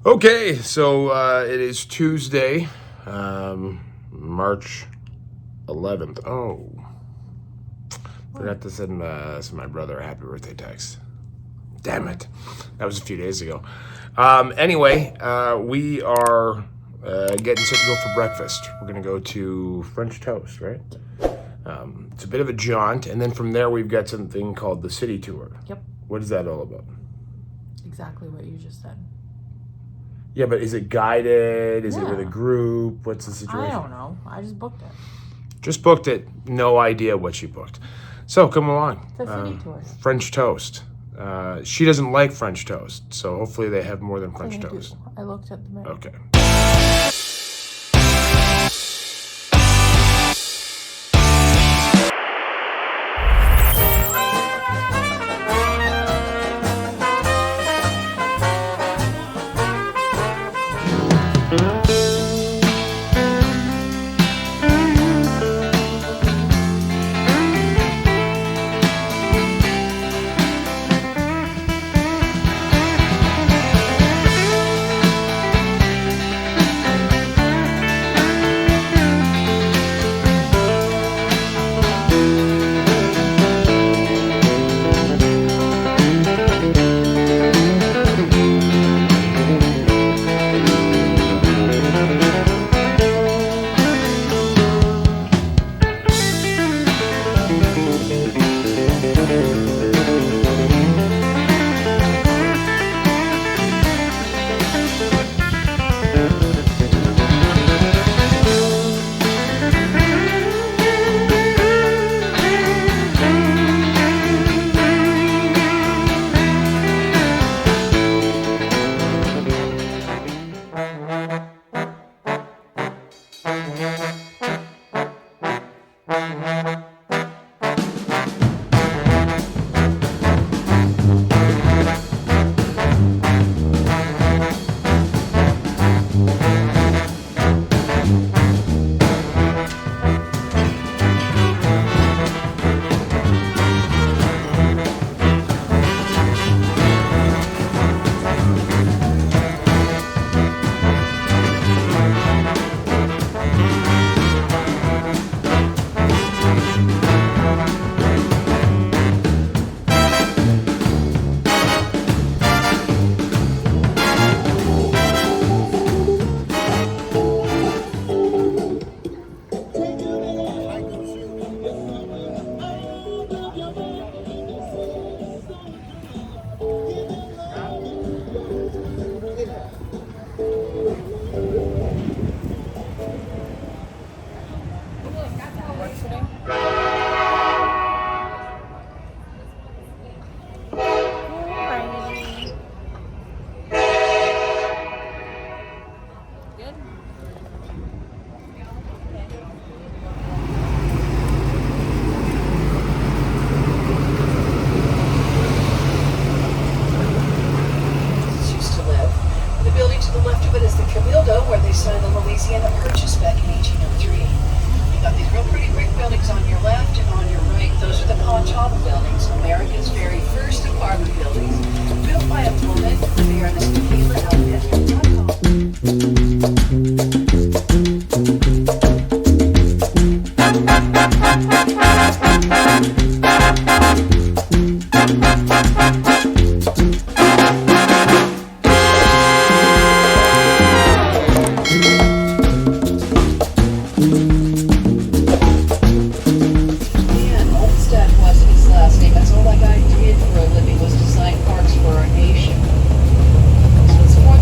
Okay, so it is Tuesday, March 11th. Oh, forgot to send my brother a happy birthday text. Damn it. That was a few days ago. Anyway, we are getting set to go for breakfast. We're going to go to French Toast, right? It's a bit of a jaunt, and then from there we've got something called the City Tour. Yep. What is that all about? Exactly what you just said. Yeah, but is it guided? Is it with a group? What's the situation? I don't know. I just booked it. Just booked it. No idea what she booked. So come along. The City Tour. French toast. She doesn't like French toast, so hopefully they have more than French toast. I looked at the menu. Okay.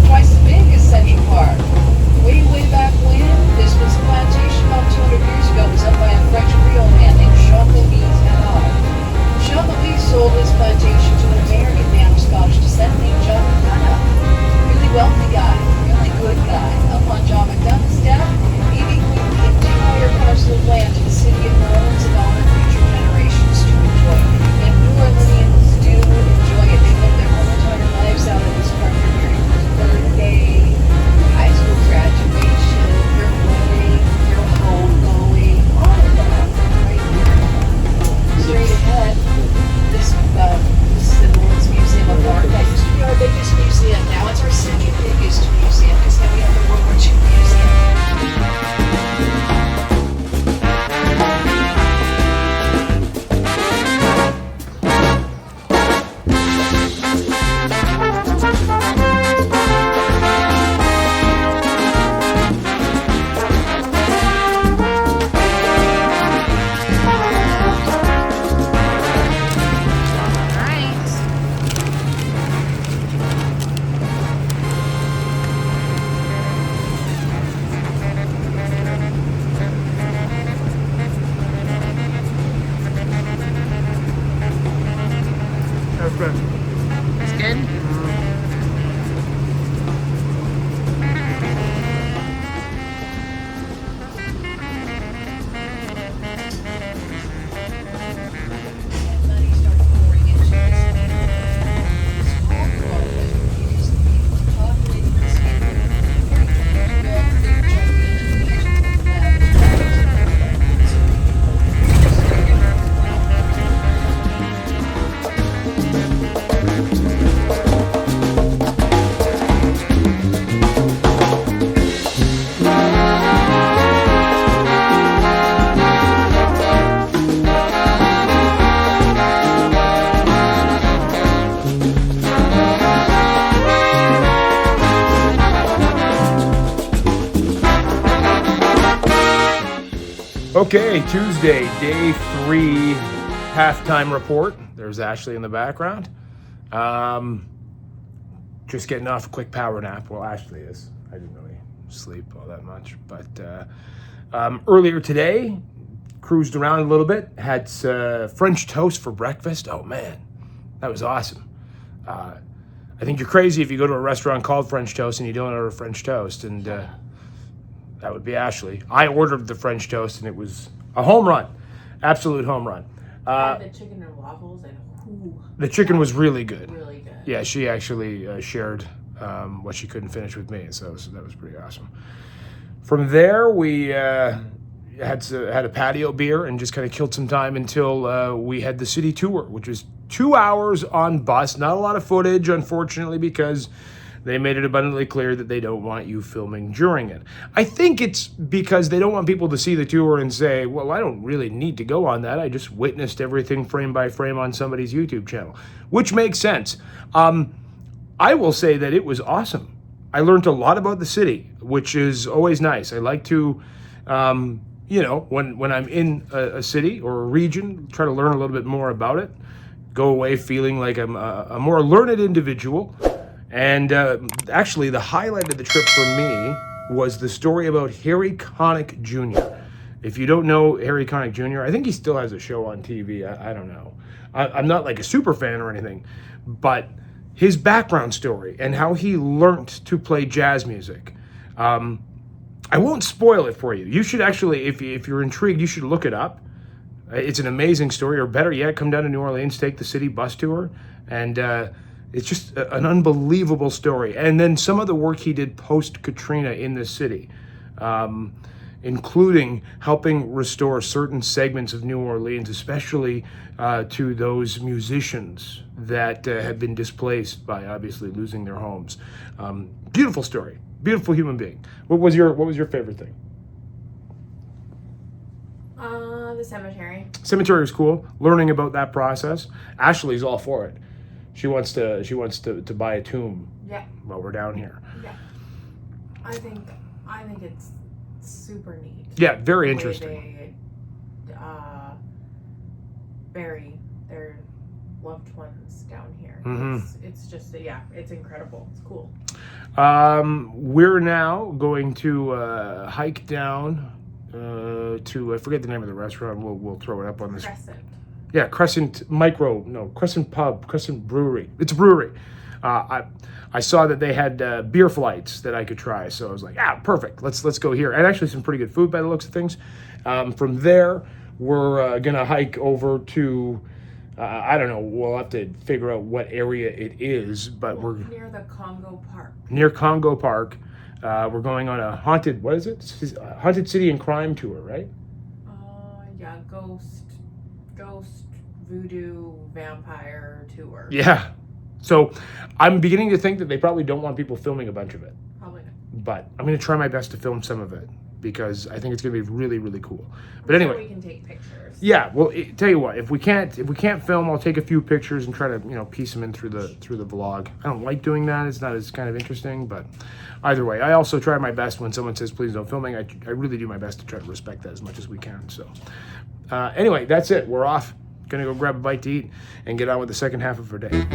Twice Okay, Tuesday, day 3, halftime report. There's Ashley in the background. Just getting off a quick power nap. Well, Ashley is. I didn't really sleep all that much. But earlier today, cruised around a little bit. Had French toast for breakfast. Oh, man, that was awesome. I think you're crazy if you go to a restaurant called French Toast and you don't order French toast. And that would be Ashley. I ordered the French toast, and it was a home run. Absolute home run. I had the chicken and waffles, and the chicken was really good. really good. Yeah, she actually shared what she couldn't finish with me, so that was pretty awesome. From there, we had a patio beer and just kind of killed some time until we had the city tour, which was 2 hours on bus. Not a lot of footage, unfortunately, because they made it abundantly clear that they don't want you filming during it. I think it's because they don't want people to see the tour and say, well, I don't really need to go on that. I just witnessed everything frame by frame on somebody's YouTube channel, which makes sense. I will say that it was awesome. I learned a lot about the city, which is always nice. I like to, when I'm in a city or a region, try to learn a little bit more about it, go away feeling like I'm a more learned individual. And actually, the highlight of the trip for me was the story about Harry Connick Jr. If you don't know Harry Connick Jr., I think he still has a show on TV. I don't know. I'm not like a super fan or anything, but his background story and how he learned to play jazz music. I won't spoil it for you. You should actually, if you're intrigued, you should look it up. It's an amazing story, or better yet, come down to New Orleans, take the city bus tour, and it's just an unbelievable story. And then some of the work he did post-Katrina in the city, including helping restore certain segments of New Orleans, especially to those musicians that had been displaced by obviously losing their homes. Beautiful story, beautiful human being. What was your favorite thing? The cemetery. Cemetery was cool. Learning about that process. Ashley's all for it. She wants to buy a tomb. Yeah. While we're down here. Yeah. I think it's super neat. Yeah, very the interesting. Way they bury their loved ones down here. Mm-hmm. It's just it's incredible. It's cool. We're now going to hike down to I forget the name of the restaurant. We'll throw it up on this. Crescent. Yeah, Crescent Brewery. It's a brewery. I saw that they had beer flights that I could try, so I was like, perfect. Let's go here. And actually some pretty good food by the looks of things. From there, we're gonna hike over to I don't know. We'll have to figure out what area it is, but we're near the Congo Park. Near Congo Park. We're going on a haunted. What is it? Haunted City and Crime tour, right? Yeah, ghost, voodoo, vampire tour. Yeah. So I'm beginning to think that they probably don't want people filming a bunch of it. Probably not. But I'm going to try my best to film some of it because I think it's going to be really, really cool. But I'm anyway, sure we can take pictures. Yeah. Well, tell you what, if we can't film, I'll take a few pictures and try to piece them in through the vlog. I don't like doing that. It's not as kind of interesting, but either way, I also try my best when someone says please don't filming. I really do my best to try to respect that as much as we can. So anyway, that's it. We're off. Gonna go grab a bite to eat and get on with the second half of our day.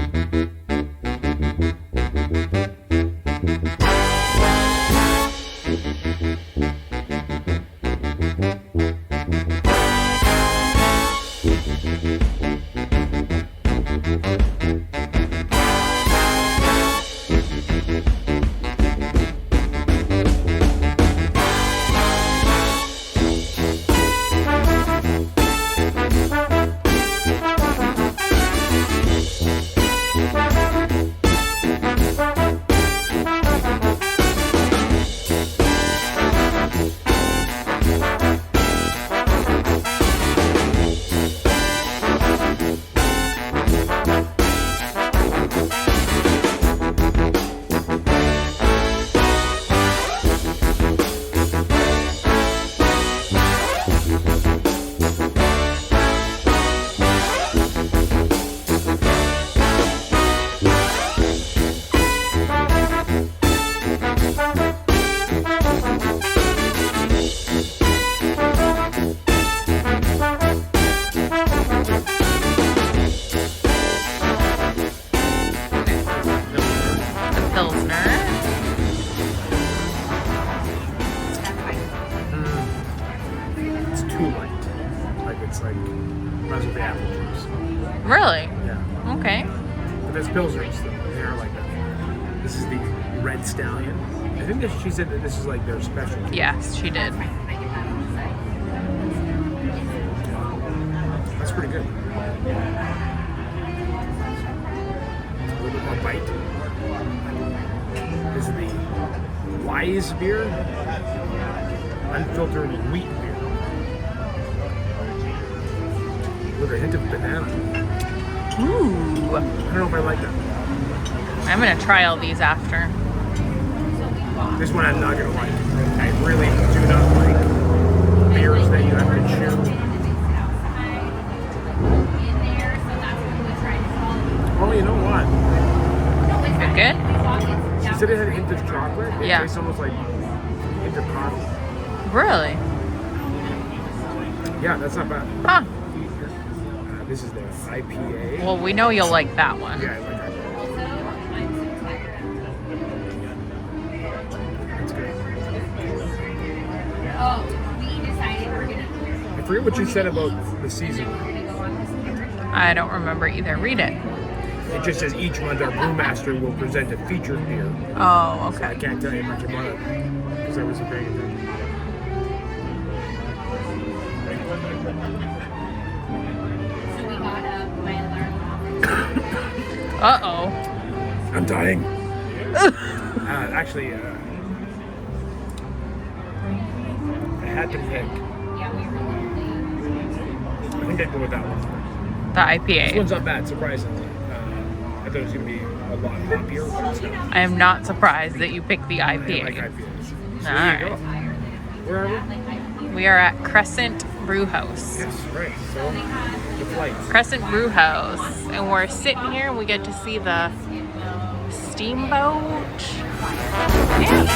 smells of the apple juice. Really? Yeah. Okay. But that's Pilsners. They're like that. This is the Red Stallion. I think that she said that this is like their specialty. Yes, she did. That's pretty good. A little bit more bite. This is the Wise beer. Unfiltered wheat beer. With a hint of banana. Ooh. I don't know if I like that. I'm gonna try all these after. This one I'm not gonna like. I really do not like beers that you have to chew. Oh, you know what? Is it good? She said it had a hint of chocolate. It Yeah. tastes almost like a hint of coffee. Really? Yeah, that's not bad. Huh. This is the IPA. Well, we know you'll like that one. Yeah, I like that. That's good. I forget what you said about the season. I don't remember either. Read it. It just says each month our brewmaster will present a featured beer. Oh, So I okay. can't tell you much about it because I wasn't paying attention. Uh-oh. I'm dying. Actually, I had to pick. I think I'd go with that one. The This IPA. one's not bad, surprisingly. I thought it was going to be a lot hoppier, but it's not. I am not surprised that you picked the I like IPA. IPAs. So All there you right. go. Where are we? We are at Crescent Brewhouse. Yes, right. So, the flights. Crescent Brewhouse. And we're sitting here and we get to see the steamboat. Yeah.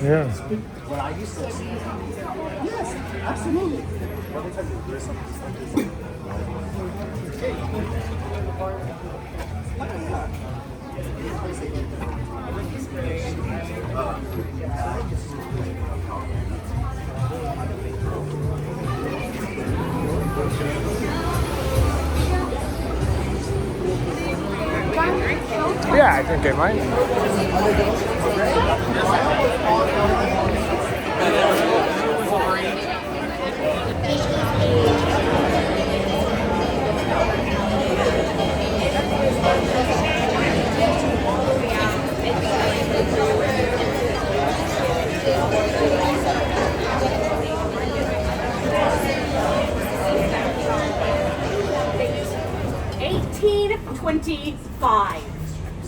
Yeah. Yeah, I think I might.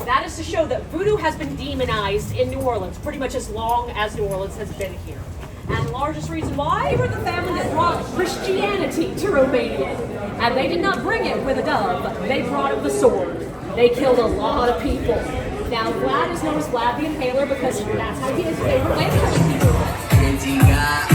That is to show that voodoo has been demonized in New Orleans pretty much as long as New Orleans has been here. And the largest reason why, they were the family that brought Christianity to Romania. And they did not bring it with a dove, they brought it with a sword. They killed a lot of people. Now Vlad is known as Vlad the Impaler because that's how his favorite way of killing people was.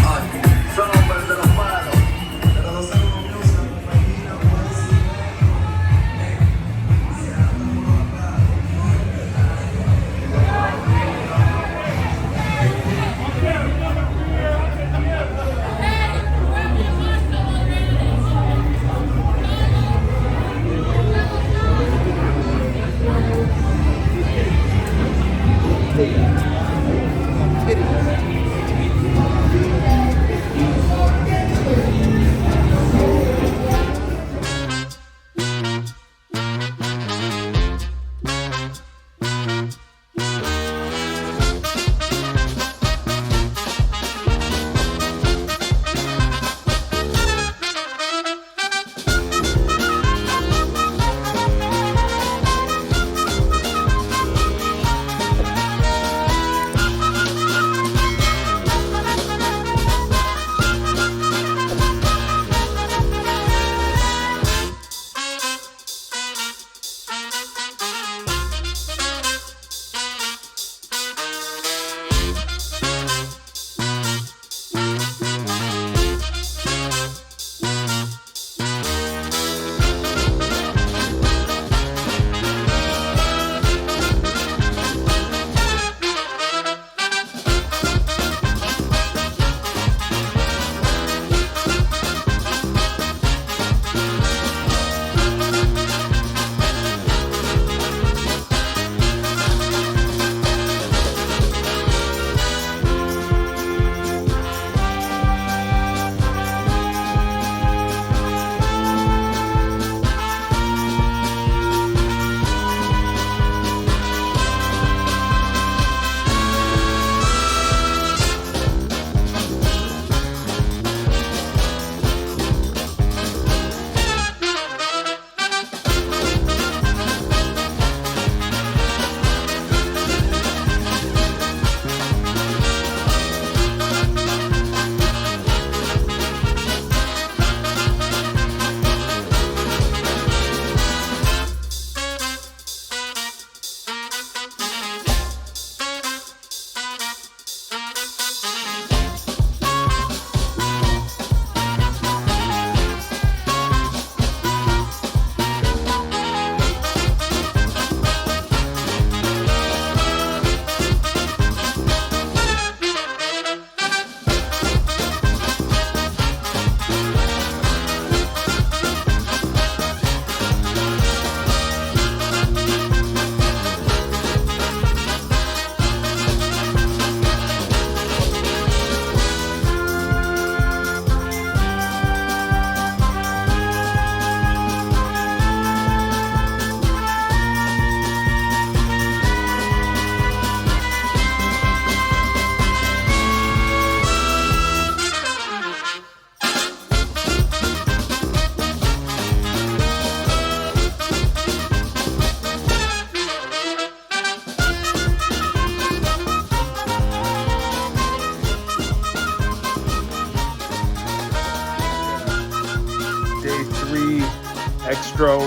intro,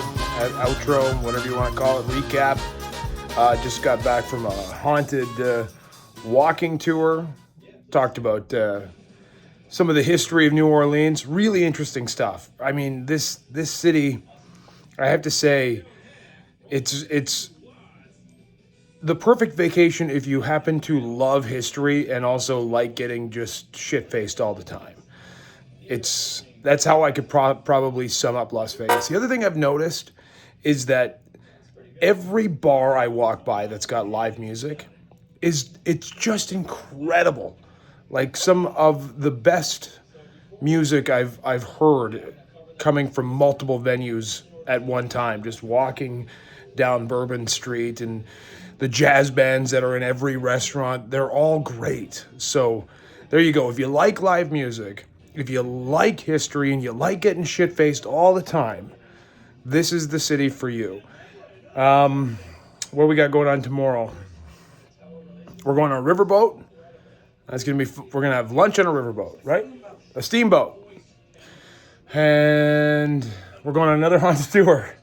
outro, whatever you want to call it, recap. Just got back from a haunted walking tour. Talked about some of the history of New Orleans. Really interesting stuff. I mean, this city, I have to say, it's the perfect vacation if you happen to love history and also like getting just shit-faced all the time. That's how I could probably sum up Las Vegas. The other thing I've noticed is that every bar I walk by that's got live music it's just incredible. Like some of the best music I've heard coming from multiple venues at one time, just walking down Bourbon Street, and the jazz bands that are in every restaurant, they're all great. So there you go. If you like live music, if you like history, and you like getting shit-faced all the time, this is the city for you. What we got going on tomorrow? We're going on a riverboat. We're gonna have lunch on a riverboat, right? A steamboat. And we're going on another haunted tour.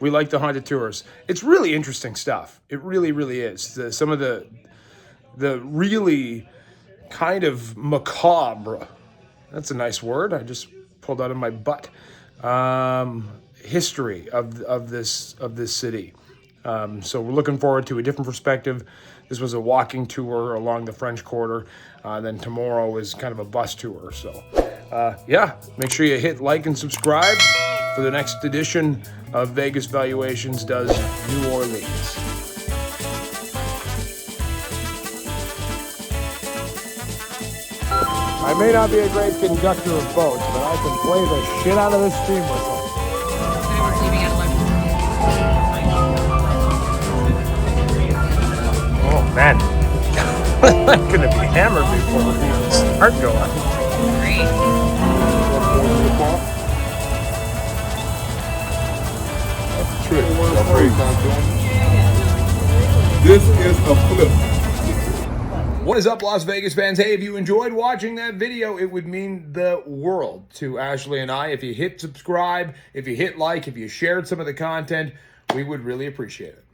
We like the haunted tours. It's really interesting stuff. It really, really is. Some of the really kind of macabre, that's a nice word, I just pulled out of my butt, history of this city. So we're looking forward to a different perspective. This was a walking tour along the French Quarter. Then tomorrow is kind of a bus tour. So yeah, make sure you hit like and subscribe for the next edition of Vegas Valuations does New Orleans. I may not be a great conductor of boats, but I can play the shit out of this steam whistle. Today we're leaving at 11. Oh man, I'm gonna be hammered before we even start going. Great. This is a flip. What is up, Las Vegas fans? Hey, if you enjoyed watching that video, it would mean the world to Ashley and I if you hit subscribe, if you hit like, if you shared some of the content. We would really appreciate it.